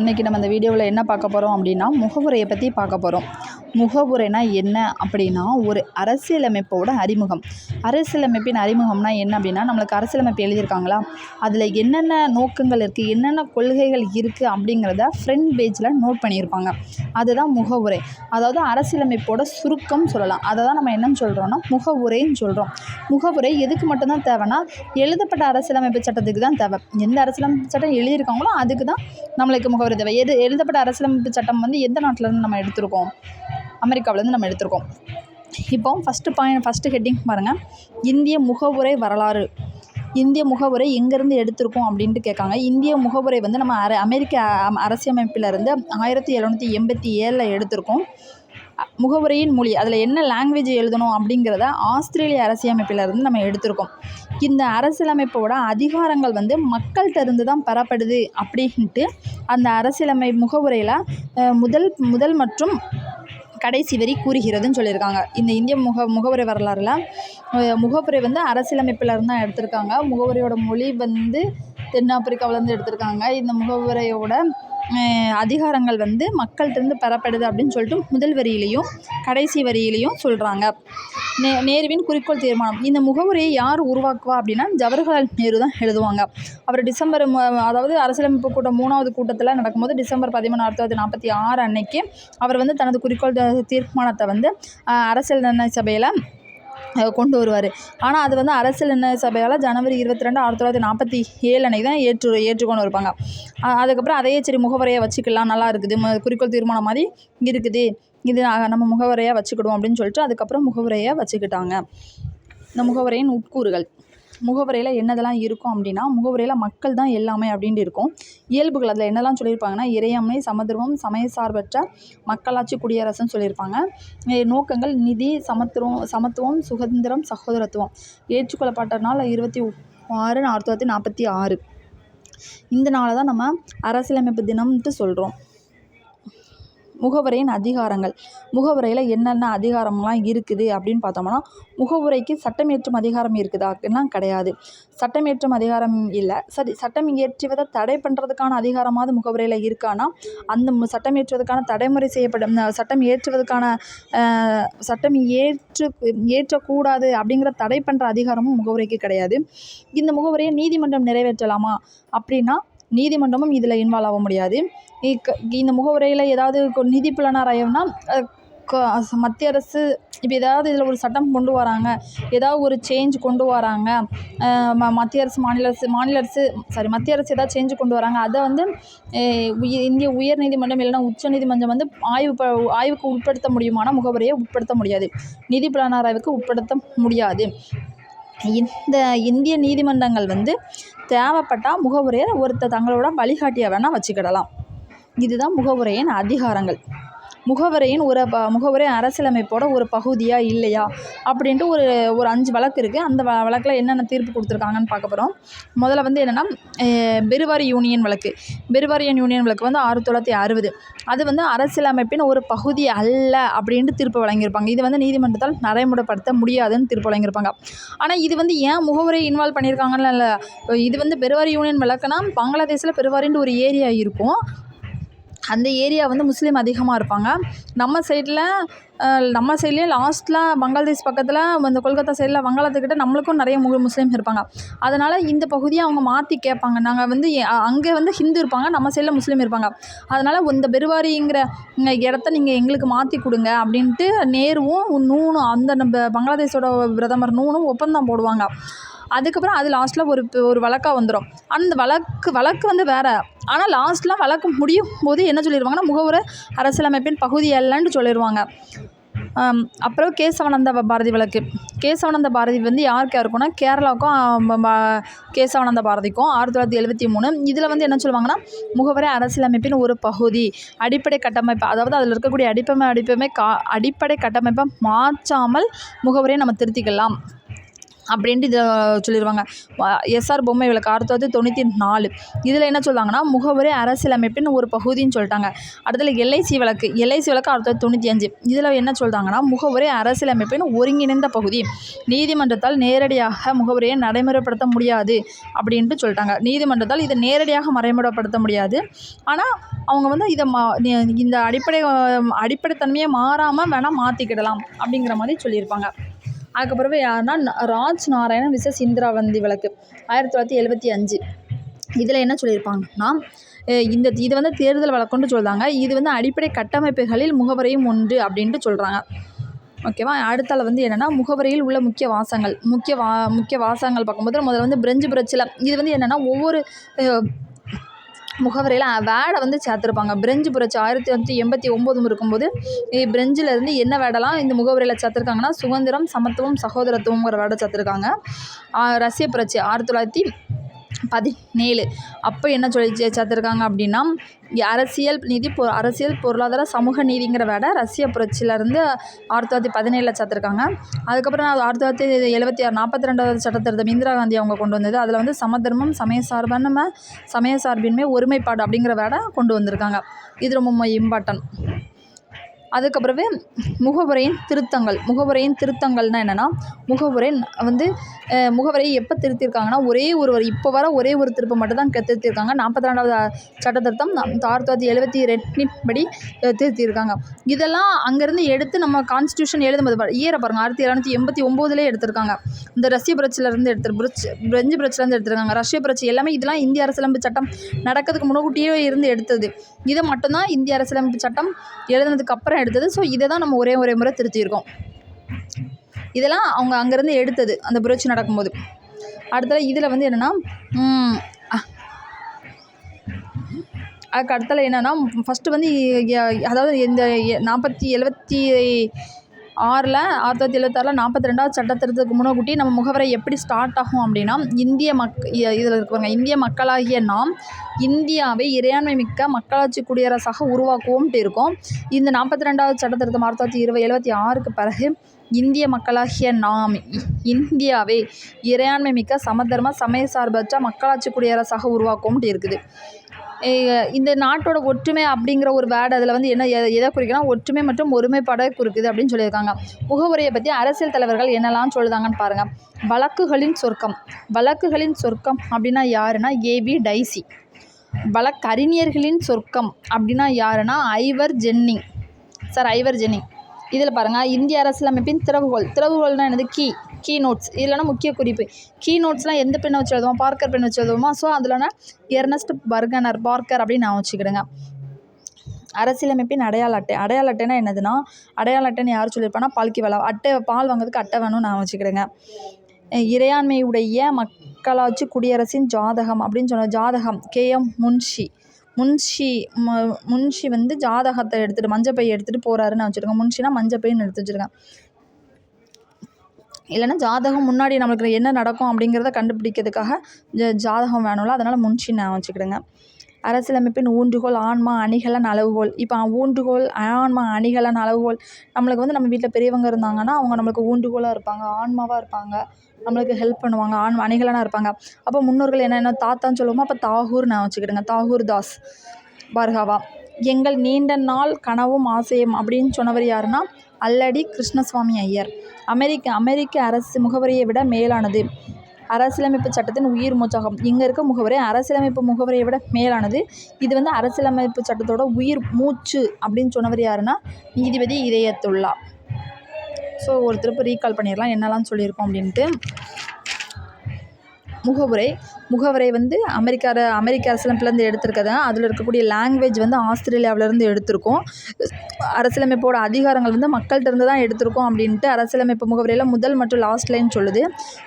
இன்றைக்கி நம்ம இந்த வீடியோவில் என்ன பார்க்க போகிறோம் அப்படின்னா, முகவுரையை பற்றி பார்க்க போகிறோம். முகவுரைனா என்ன அப்படின்னா, ஒரு அரசியலமைப்போட அறிமுகம். அரசியலமைப்பின் அறிமுகம்னா என்ன அப்படின்னா, நம்மளுக்கு அரசியலமைப்பு எழுதியிருக்காங்களா, அதில் என்னென்ன நோக்கங்கள் இருக்குது, என்னென்ன கொள்கைகள் இருக்குது அப்படிங்கிறத ஃப்ரண்ட் பேஜில் நோட் பண்ணியிருப்பாங்க. அதுதான் முகவுரை. அதாவது அரசியலமைப்போட சுருக்கம் சொல்லலாம். அதை தான் நம்ம என்னன்னு சொல்கிறோன்னா முகவுரைன்னு சொல்கிறோம். முகவுரை எதுக்கு மட்டும்தான் தேவைன்னா, எழுதப்பட்ட அரசியலமைப்பு சட்டத்துக்கு தான் தேவை. எந்த அரசியலமைப்பு சட்டம் எழுதியிருக்காங்களோ அதுக்கு தான் நம்மளுக்கு முகவுரை தேவை. எழுதப்பட்ட அரசியலமைப்பு சட்டம் வந்து எந்த நாட்டிலேருந்து நம்ம எடுத்திருக்கோம்? அமெரிக்காவிலேருந்து நம்ம எடுத்திருக்கோம். இப்போ ஃபஸ்ட்டு ஹெட்டிங் பாருங்கள், இந்திய முகவுரை வரலாறு. இந்திய முகவுரை எங்கேருந்து எடுத்திருக்கோம் அப்படின்ட்டு கேட்காங்க. இந்திய முகவுரை வந்து நம்ம அமெரிக்க அரசியலமைப்பிலிருந்து 1787 எடுத்திருக்கோம். முகவுரையின் மொழி, அதில் என்ன லாங்குவேஜ் எழுதணும் அப்படிங்கிறத ஆஸ்திரேலிய அரசியலமைப்பிலிருந்து நம்ம எடுத்திருக்கோம். இந்த அரசியலமைப்போட அதிகாரங்கள் வந்து மக்கள்கிட்ட இருந்து தான் பெறப்படுது அப்படின்ட்டு அந்த முகவுரையில் முதல் மற்றும் கடைசி வரி கூறுகிறதுன்னு சொல்லியிருக்காங்க. இந்த இந்திய முகவுரை வரலாறில் முகவுரை வந்து அரசியலமைப்பிலிருந்து தான் எடுத்திருக்காங்க. முகவுரையோட மொழி வந்து தென்னாப்பிரிக்காவிலேருந்து எடுத்திருக்காங்க. இந்த முகவுரையோட அதிகாரங்கள் வந்து மக்கள்கிட்டருந்து பெறப்படுது அப்படின்னு சொல்லிட்டு முதல் வரியிலையும் கடைசி வரியிலையும் சொல்கிறாங்க. நேருவின் குறிக்கோள் தீர்மானம். இந்த முகவுரையை யார் உருவாக்குவா அப்படின்னா, ஜவஹர்லால் நேரு தான் எழுதுவாங்க. அவர் அதாவது அரசியலமைப்பு கூட்டம் 3வது கூட்டத்தில் நடக்கும்போது டிசம்பர் 13, 1946 அன்னைக்கு அவர் வந்து தனது குறிக்கோள் தீர்மானத்தை வந்து அரசியல் நிர்ணய சபையில் கொண்டு வருவார். ஆனால் அது வந்து அரசியல் நிர்ணய சபையால் ஜனவரி 22, 1947 அன்னைக்கு தான் ஏற்றுக்கொண்டு இருப்பாங்க. அதுக்கப்புறம் அதையே சரி முகவரையை வச்சுக்கலாம், நல்லா இருக்குது, குறிக்கோள் தீர்மானம் மாதிரி இருக்குது, இது நம்ம முகவரையாக வச்சுக்கிடுவோம் அப்படின்னு சொல்லிட்டு அதுக்கப்புறம் முகவரையை வச்சுக்கிட்டாங்க. இந்த முகவரையின் உட்கூறுகள். முகவரையில் என்னதெல்லாம் இருக்கும் அப்படின்னா, முகவரையில் மக்கள் தான் எல்லாமே அப்படின்ட்டு இருக்கும். இயல்புகள் அதில் என்னெல்லாம் சொல்லியிருப்பாங்கன்னா, இறையாண்மை, சமத்துவம், சமயசார்பற்ற மக்களாட்சி, குடியரசுன்னு சொல்லியிருப்பாங்க. நோக்கங்கள் நிதி, சமத்துவம், சுதந்திரம், சகோதரத்துவம். ஏற்றுக்கொள்ளப்பட்ட நாள் 26, 1946. இந்த நாளை தான் நம்ம அரசியலமைப்பு தினம்ன்ட்டு சொல்கிறோம். முகவுரையின் அதிகாரங்கள். முகவுரையில் என்னென்ன அதிகாரம்லாம் இருக்குது அப்படின்னு பார்த்தோம்னா, முகவுரைக்கு சட்டம் இயற்றும் அதிகாரம் இருக்குதா எல்லாம் கிடையாது. சட்டம் இயற்றும் அதிகாரம் இல்லை. சரி, சட்டம் இயற்றுவதை தடை பண்ணுறதுக்கான அதிகாரமாவது முகவுரையில் இருக்கானா, அந்த சட்டம் இயற்றுவதற்கான தடைமுறை செய்யப்படும் சட்டம் ஏற்றக்கூடாது அப்படிங்கிற தடை பண்ணுற அதிகாரமும் முகவுரைக்கு கிடையாது. இந்த முகவுரையை நீதிமன்றம் நிறைவேற்றலாமா அப்படின்னா, நீதிமன்றமும் இதில் இன்வால்வ் ஆக முடியாது. இந்த முகவுரையில் ஏதாவது நிதி புலனார் ஆய்வுனா மத்திய அரசு இப்போ ஏதாவது இதில் ஒரு சட்டம் கொண்டு வராங்க, ஏதாவது ஒரு சேஞ்ச் கொண்டு வராங்க, மத்திய அரசு ஏதாவது சேஞ்சு கொண்டு வராங்க, அதை வந்து இந்திய உயர் நீதிமன்றம் இல்லைன்னா உச்ச நீதிமன்றம் வந்து ஆய்வுக்கு உட்படுத்த முடியுமானா முகவுரையை உட்படுத்த முடியாது. நிதி புலனார் ஆய்வுக்கு உட்படுத்த முடியாது. இந்த இந்திய நீதிமன்றங்கள் வந்து தேவைப்பட்டால் முகவுரையை தங்களோட வழிகாட்டியை வேணால் வச்சுக்கிடலாம். இதுதான் முகவுரையின் அதிகாரங்கள். முகவுரை அரசியலமைப்போட ஒரு பகுதியாக இல்லையா அப்படின்ட்டு ஒரு 5 வழக்கு இருக்குது. அந்த வழக்கில் என்னென்ன தீர்ப்பு கொடுத்துருக்காங்கன்னு பார்க்க போகிறோம். முதல்ல வந்து என்னென்னா, பெருவாரி யூனியன் வழக்கு. பெருவாரியன் யூனியன் வழக்கு வந்து 1960. அது வந்து அரசியலமைப்பின் ஒரு பகுதி அல்ல அப்படின்ட்டு தீர்ப்பு வழங்கியிருப்பாங்க. இது வந்து நீதிமன்றத்தால் நடைமுறைப்படுத்த முடியாதுன்னு தீர்ப்பு வழங்கியிருப்பாங்க. ஆனால் இது வந்து ஏன் முகவுரை இன்வால்வ் பண்ணியிருக்காங்கன்னு இல்லை. இது வந்து பெருவாரி யூனியன் வழக்குனா, பங்களாதேஷில் பெருவாரின்ட்டு ஒரு ஏரியா இருக்கும். அந்த ஏரியா வந்து முஸ்லீம் அதிகமாக இருப்பாங்க. நம்ம சைட்லேயே லாஸ்ட்டில் பங்களாதேஷ் பக்கத்தில் இந்த கொல்கத்தா சைடில் வங்காளத்துக்கிட்ட நம்மளுக்கும் நிறைய முஸ்லீம் இருப்பாங்க. அதனால் இந்த பகுதியை அவங்க மாற்றி கேட்பாங்க. நாங்கள் வந்து அங்கே வந்து ஹிந்து இருப்பாங்க, நம்ம சைடில் முஸ்லீம் இருப்பாங்க, அதனால் இந்த பெருவாரிங்கிற இடத்த நீங்கள் எங்களுக்கு மாற்றி கொடுங்க அப்படின்ட்டு நேருவும் அந்த நம்ம பங்களாதேஷோட பிரதமர் நூனும் ஒப்பந்தம் போடுவாங்க. அதுக்கப்புறம் அது லாஸ்ட்டில் ஒரு வழக்காக வந்துடும். அந்த வழக்கு வந்து வேறு. ஆனால் லாஸ்ட்டில் வழக்கு முடியும் போது என்ன சொல்லிடுவாங்கன்னா, முகவுரை அரசியலமைப்பின் பகுதி அல்லன்னு சொல்லிடுவாங்க. அப்புறம் கேசவானந்த பாரதி வழக்கு. கேசவானந்த பாரதி வந்து யாருக்கு இருக்குன்னா, கேரளாவுக்கும் கேசவானந்த பாரதிக்கும் 1973. இதில் வந்து என்ன சொல்லுவாங்கன்னா, முகவரை அரசியலமைப்பின் ஒரு பகுதி, அடிப்படை கட்டமைப்பு, அதாவது அதில் இருக்கக்கூடிய அடிப்படை கட்டமைப்பை மாற்றாமல் முகவரையை நம்ம திருத்திக்கலாம். அப்படின்ட்டு இதை சொல்லிடுவாங்க. எஸ்ஆர் பொம்மை விளக்கு 1994. இதில் என்ன சொல்கிறாங்கன்னா முகவரி அரசியலமைப்பின் ஒரு பகுதின்னு சொல்லிட்டாங்க. அடுத்தது எல்ஐசி விளக்கு 1995. இதில் என்ன சொல்கிறாங்கன்னா முகவரி அரசியலமைப்பின் ஒருங்கிணைந்த பகுதி. நீதிமன்றத்தால் நேரடியாக முகவரியை நடைமுறைப்படுத்த முடியாது அப்படின்ட்டு சொல்லிட்டாங்க. நீதிமன்றத்தால் இதை நேரடியாக நடைமுறைப்படுத்த முடியாது. ஆனால் அவங்க வந்து இதை இந்த அடிப்படைத்தன்மையை மாறாமல் வேணால் மாற்றிக்கிடலாம் அப்படிங்கிற மாதிரி சொல்லியிருப்பாங்க. அதுக்கப்புறமே யாருன்னா ராஜ் நாராயணன் விசஸ் இந்திராவந்தி விளக்கு 1975. இதில் என்ன சொல்லியிருப்பாங்கன்னா இது வந்து தேர்தல் வழக்குன்னு சொல்கிறாங்க. இது வந்து அடிப்படை கட்டமைப்புகளில் முகவரியும் ஒன்று அப்படின்ட்டு சொல்கிறாங்க. ஓகேவா. அடுத்தால வந்து என்னென்னா முகவரியில் உள்ள முக்கிய வாசகங்கள் பார்க்கும்போது முதல்ல வந்து பிரெஞ்சு புரட்சியில் இது வந்து என்னென்னா ஒவ்வொரு முகவரியில் வேடை வந்து சேர்த்துருப்பாங்க. பிரெஞ்சு புரட்சி 1989 இருக்கும்போது பிரெஞ்சிலேருந்து என்ன வேடெல்லாம் இந்த முகவரியில் சேர்த்துருக்காங்கன்னா சுதந்திரம், சமத்துவம், சகோதரத்துவங்கிற வேடை சேர்த்துருக்காங்க. ரஷ்ய புரட்சி 1917 அப்போ என்ன சொல்லி சேர்த்துருக்காங்க அப்படின்னா அரசியல் பொருளாதார சமூக நீதிங்கிற வேடை ரஷ்ய புரட்சியிலேருந்து 1917 சேர்த்துருக்காங்க. அதுக்கப்புறம் 1976 42வது சட்டத்திருத்தம் இந்திரா காந்தி அவங்க கொண்டு வந்தது. அதில் வந்து சமதர்மம், சமயசார்பின்மை, ஒருமைப்பாடு அப்படிங்கிற வேடை கொண்டு வந்திருக்காங்க. இது ரொம்ப இம்பார்ட்டன்ட். அதுக்கப்புறமே முகவரியின் திருத்தங்கள்னால் என்னென்னா முகவரியை எப்போ திருத்தியிருக்காங்கன்னா இப்போ வர ஒரே ஒரு திருப்பம் மட்டும் தான் திருத்தியிருக்காங்க. 42வது சட்டத்திருத்தம் 1972 படி திருத்தியிருக்காங்க. இதெல்லாம் அங்கேருந்து எடுத்து நம்ம கான்ஸ்டியூஷன் எழுதும்போது இயரை பாருங்கள் 1789 எடுத்திருக்காங்க. இந்த ரஷ்ய புரட்சியிலேருந்து பிரெஞ்சு புரட்சியிலேருந்து எடுத்திருக்காங்க. ரஷ்ய புரட்சி எல்லாமே இதெல்லாம் இந்திய அரசியலமைப்பு சட்டம் நடக்கிறதுக்கு முன்னாடியே இருந்து எடுத்தது. இதை மட்டும்தான் இந்திய அரசியலமைப்பு சட்டம் எழுதுனதுக்கு அப்புறம் எடுத்தது. ஸோ இதை தான் நம்ம ஒரே முறை திருத்தியிருக்கோம். இதெல்லாம் அவங்க அங்கேருந்து எடுத்தது அந்த புரட்சி நடக்கும்போது. அடுத்தது இதில் வந்து என்னென்னா அதுக்கு அடுத்தது என்னென்னா ஃபஸ்ட்டு வந்து அதாவது இந்த 1976 42வது சட்டத்திருத்தத்துக்கு முன்னாடி நம்ம முகவரை எப்படி ஸ்டார்ட் ஆகும் அப்படின்னா இதில் இருப்பாங்க இந்திய மக்களாகிய நாம் இந்தியாவை இறையாண்மை மிக்க மக்களாட்சி குடியரசாக உருவாக்குவோம்ட்டு இருக்கோம். இந்த 42வது சட்டத்திருத்தம் 1976க்கு பிறகு இந்திய மக்களாகிய நாம் இந்தியாவை இறையாண்மை மிக்க சமதர்ம சமயசார்பற்ற மக்களாட்சி குடியரசாக உருவாக்குவோம்ட்டு இருக்குது. இந்த நாட்டோட ஒற்றுமை அப்படிங்கிற ஒரு வேர்டு அதில் வந்து எதை குறிக்கணும் ஒற்றுமை மற்றும் ஒருமைப்பாடை குறிக்குது அப்படின்னு சொல்லியிருக்காங்க. முகவரியை பற்றி அரசியல் தலைவர்கள் என்னெல்லாம் சொல்லுதாங்கன்னு பாருங்கள். வழக்குகளின் சொர்க்கம் அப்படின்னா யாருன்னா ஏபி டைசி. வழக்கறிஞர்களின் சொர்க்கம் அப்படின்னா யாருன்னா ஐவர் ஜென்னிங். இதில் பாருங்கள் இந்திய அரசியலமைப்பின் திறவுகோல்னால் என்னது கீ நோட்ஸ். இல்லைனா முக்கிய குறிப்பு. கீ நோட்ஸ்லாம் எந்த பெண்ணை வச்சு எழுதுவோம் பார்க்கர் பெண் வச்சு எழுதுவோமா. ஸோ அதில்னா எர்னஸ்ட் பார்க்கர் அப்படின்னு நான் வச்சுக்கிடுங்க. அரசியலமைப்பின் அடையாள அட்டைனா என்னதுன்னா அடையாள அட்டைன்னு யார் சொல்லியிருப்பானா பால்கி வேலை பால் வாங்கிறதுக்கு அட்டை வேணும்னு நான் வச்சுக்கிடுங்க. இறையாண்மையுடைய மக்களாட்சி குடியரசின் ஜாதகம் அப்படின்னு சொன்ன ஜாதகம் KM முன்ஷி வந்து ஜாதகத்தை எடுத்துகிட்டு மஞ்சப்பை எடுத்துகிட்டு போகிறாருன்னு வச்சுருக்கேன். முன்ஷினா மஞ்சப்பைன்னு எடுத்து வச்சுருக்கேன். இல்லைன்னா ஜாதகம் முன்னாடி நம்மளுக்கு என்ன நடக்கும் அப்படிங்கிறத கண்டுபிடிக்கிறதுக்காக ஜாதகம் வேணும்ல, அதனால் முன்ஷின்னு நான் வச்சுக்கிடுங்க. அரசியலமைப்பின் ஊன்றுகோல் ஆன்மா அணிகலன் அளவுகோல். இப்போ ஊன்றுகோல் ஆன்மா அணிகலன் அளவுகோல் நம்மளுக்கு வந்து நம்ம வீட்டில் பெரியவங்க இருந்தாங்கன்னா அவங்க நம்மளுக்கு ஊன்றுகோலாக இருப்பாங்க, ஆன்மாவாக இருப்பாங்க, நம்மளுக்கு ஹெல்ப் பண்ணுவாங்க, அணிகலனாக இருப்பாங்க. அப்போ முன்னோர்கள் என்ன தாத்தான்னு சொல்லுவோமோ அப்போ தாகூர் நான் வச்சுக்கிடுங்க. தாகூர் தாஸ் பார்கவா. எங்கள் நீண்ட நாள் கனவும் ஆசையும் அப்படின்னு சொன்னவர் யாருன்னா அல்லடி கிருஷ்ணசுவாமி ஐயர். அமெரிக்க அரசு முகவரியை விட மேலானது. அரசியலமைப்பு சட்டத்தின் உயிர் மூச்சாகும். இங்கே இருக்க முகவரி அரசியலமைப்பு முகவரியை விட மேலானது. இது வந்து அரசியலமைப்பு சட்டத்தோட உயிர் மூச்சு அப்படின்னு சொன்னவர் யாருன்னா நீதிபதி இதயத்துல்லா. ஸோ ஒரு திருப்பி ரீகால் பண்ணிடலாம் என்னெல்லாம் சொல்லியிருக்கோம் அப்படின்ட்டு. முகவரை வந்து அமெரிக்க அரசியலமைப்புலேருந்து எடுத்திருக்கதா. அதில் இருக்கக்கூடிய லாங்குவேஜ் வந்து ஆஸ்திரேலியாவிலேருந்து எடுத்திருக்கோம். அரசியலமைப்போட அதிகாரங்கள் வந்து மக்கள்கிட்ட இருந்து தான் எடுத்திருக்கோம் அப்படின்ட்டு அரசியலமைப்பு முகவரியில் முதல் மற்றும் லாஸ்ட் லைன் சொல்லுது.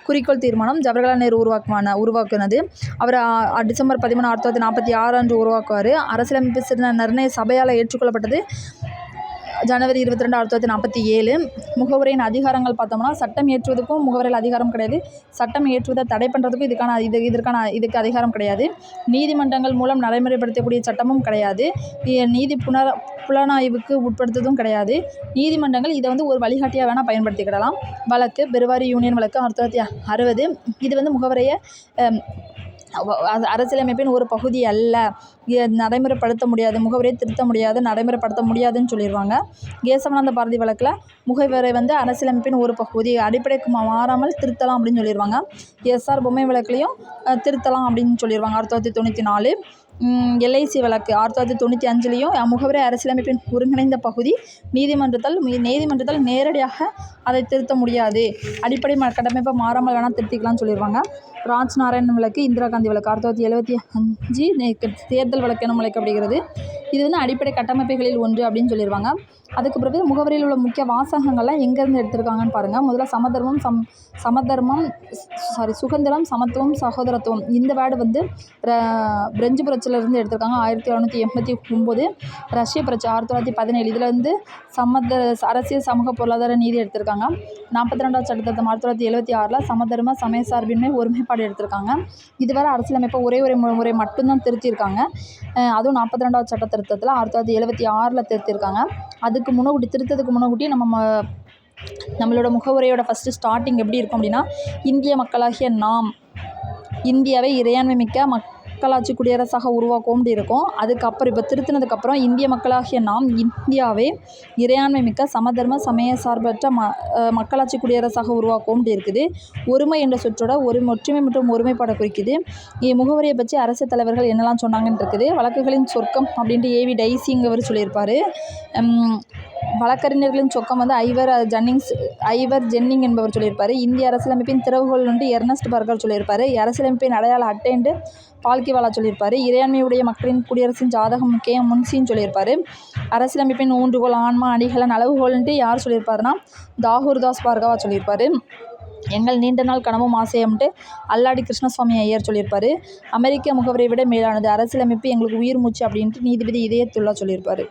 குறிக்கோள் தீர்மானம் ஜவஹர்லால் நேரு உருவாக்குனது. அவர் டிசம்பர் 13, 1946 அன்று உருவாக்குவார். அரசியலமைப்பு நிர்ணய சபையால் ஏற்றுக்கொள்ளப்பட்டது ஜனவரி 22 1947. முகவுரையின் அதிகாரங்கள் பார்த்தோம்னா, சட்டம் இயற்றுவதற்கும் முகவரியில் அதிகாரம் கிடையாது. சட்டம் இயற்றுவதை தடை பண்ணுறதுக்கும் இதுக்கு அதிகாரம் கிடையாது. நீதிமன்றங்கள் மூலம் நடைமுறைப்படுத்தக்கூடிய சட்டமும் கிடையாது. நீதி புலனாய்வுக்கு உட்படுத்துவதும் கிடையாது. நீதிமன்றங்கள் இதை ஒரு வழிகாட்டியாக வேணால் பயன்படுத்திக்கிடலாம். வழக்கு பெருவாரி யூனியன் வழக்கு 1960. இது முகவரையை அரசியலமைப்பின் ஒரு பகுதி அல்ல, நடைமுறைப்படுத்த முடியாது, முகவரியை திருத்த முடியாது, நடைமுறைப்படுத்த முடியாதுன்னு சொல்லிடுவாங்க. கேசவானந்த பாரதி வழக்கில் முகவரை அரசியலமைப்பின் ஒரு பகுதி, அடிப்படைக்கு மாறாமல் திருத்தலாம் அப்படின்னு சொல்லிடுவாங்க. எஸ்ஆர் பொம்மை வழக்குலையும் திருத்தலாம் அப்படின்னு சொல்லிடுவாங்க 1994. எல்ஐசி வழக்கு 1995லையும் முகவரி அரசியலமைப்பின் ஒருங்கிணைந்த பகுதி, நீதிமன்றத்தால் நேரடியாக அதை திருத்த முடியாது, அடிப்படை கட்டமைப்பை மாறாமல் வேணால் திருத்திக்கலாம்னு சொல்லிடுவாங்க. ராஜ் நாராயணன் வழக்கு இந்திரா காந்தி வழக்கு 1975 தேர்தல் வழக்கு என அழைக்கப்படுகிறது. இது அடிப்படை கட்டமைப்புகளில் ஒன்று அப்படின்னு சொல்லிடுவாங்க. அதுக்கு பிறகு முகவரியில் உள்ள முக்கிய வாசகங்கள்லாம் எங்கேருந்து எடுத்திருக்காங்கன்னு பாருங்கள். முதல்ல சுதந்திரம், சமத்துவம், சகோதரத்துவம் இந்த வேர்டு பிரெஞ்சு புரட்சியிலேருந்து எடுத்திருக்காங்க 1789. ரஷ்ய புரட்சி 1917 இதில் அரசியல் சமூக பொருளாதார நீதி எடுத்திருக்காங்க. 42வது சட்டத்திருத்தம் 1976 சமதர்ம சமயசார்பின்மை ஒருமைப்பாடு எடுத்திருக்காங்க. இதுவரை அரசியலமைப்பை ஒரே முறை மட்டும்தான் திருத்தியிருக்காங்க. அதுவும் 42வது சட்ட திருத்தத்தில் 1976 திருத்தியிருக்காங்க. திருத்தத்துக்கு முன்னக்கூட்டி நம்மளோட முகவுரையோட ஃபஸ்ட்டு ஸ்டார்டிங் எப்படி இருக்கும் அப்படின்னா, இந்திய மக்களாகிய நாம் இந்தியாவை இறையாண்மை மிக்க மக்களாட்சி குடியரசாக உருவாக்குவோம் இருக்கும். அதுக்கப்புறம் இப்போ திருத்தினதுக்கப்புறம் இந்திய மக்களாகிய நாம் இந்தியாவை இறையாண்மை மிக்க சமதர்ம சமய சார்பற்ற மக்களாட்சி குடியரசாக உருவாக்குவோம் இருக்குது. ஒருமை என்ற சொற்றோட ஒற்றுமை மற்றும் ஒருமைப்பாடை குறிக்குது. முகவரியை பற்றி அரசியல் தலைவர்கள் என்னெல்லாம் சொன்னாங்கன்னு இருக்குது. வழக்குகளின் சொர்க்கம் அப்படின்ட்டு ஏவி டைசிங்கவர் சொல்லியிருப்பார். வழக்கறிஞர்களின் சொர்க்கம் ஐவர் ஜென்னிங் என்பவர் சொல்லியிருப்பார். இந்திய அரசியலமைப்பின் திறவுகோல் எர்னஸ்ட் பர்கர் சொல்லியிருப்பார். அரசியலமைப்பின் அடையாள அட்டைன்ட்டு பால்கிவாலா சொல்லியிருப்பார். இறையாண்மையுடைய மக்களின் குடியரசின் ஜாதகம் முன்சின்னு சொல்லியிருப்பார். அரசியலமைப்பின் ஊன்றுகோல் ஆன்மா அணிகலன் அளவுகோல்ன்ட்டு யார் சொல்லியிருப்பாருன்னா தாகூர்தாஸ் பார்கவா சொல்லியிருப்பார். எங்கள் நீண்ட நாள் கனவும் ஆசையம்ட்டு அல்லாடி கிருஷ்ணசுவாமி ஐயர் சொல்லியிருப்பார். அமெரிக்க முகவரை விட மேலானது அரசியலமைப்பு எங்களுக்கு உயிர் மூச்சு அப்படின்ட்டு நீதிபதி இதயத்துல்லா சொல்லியிருப்பார்.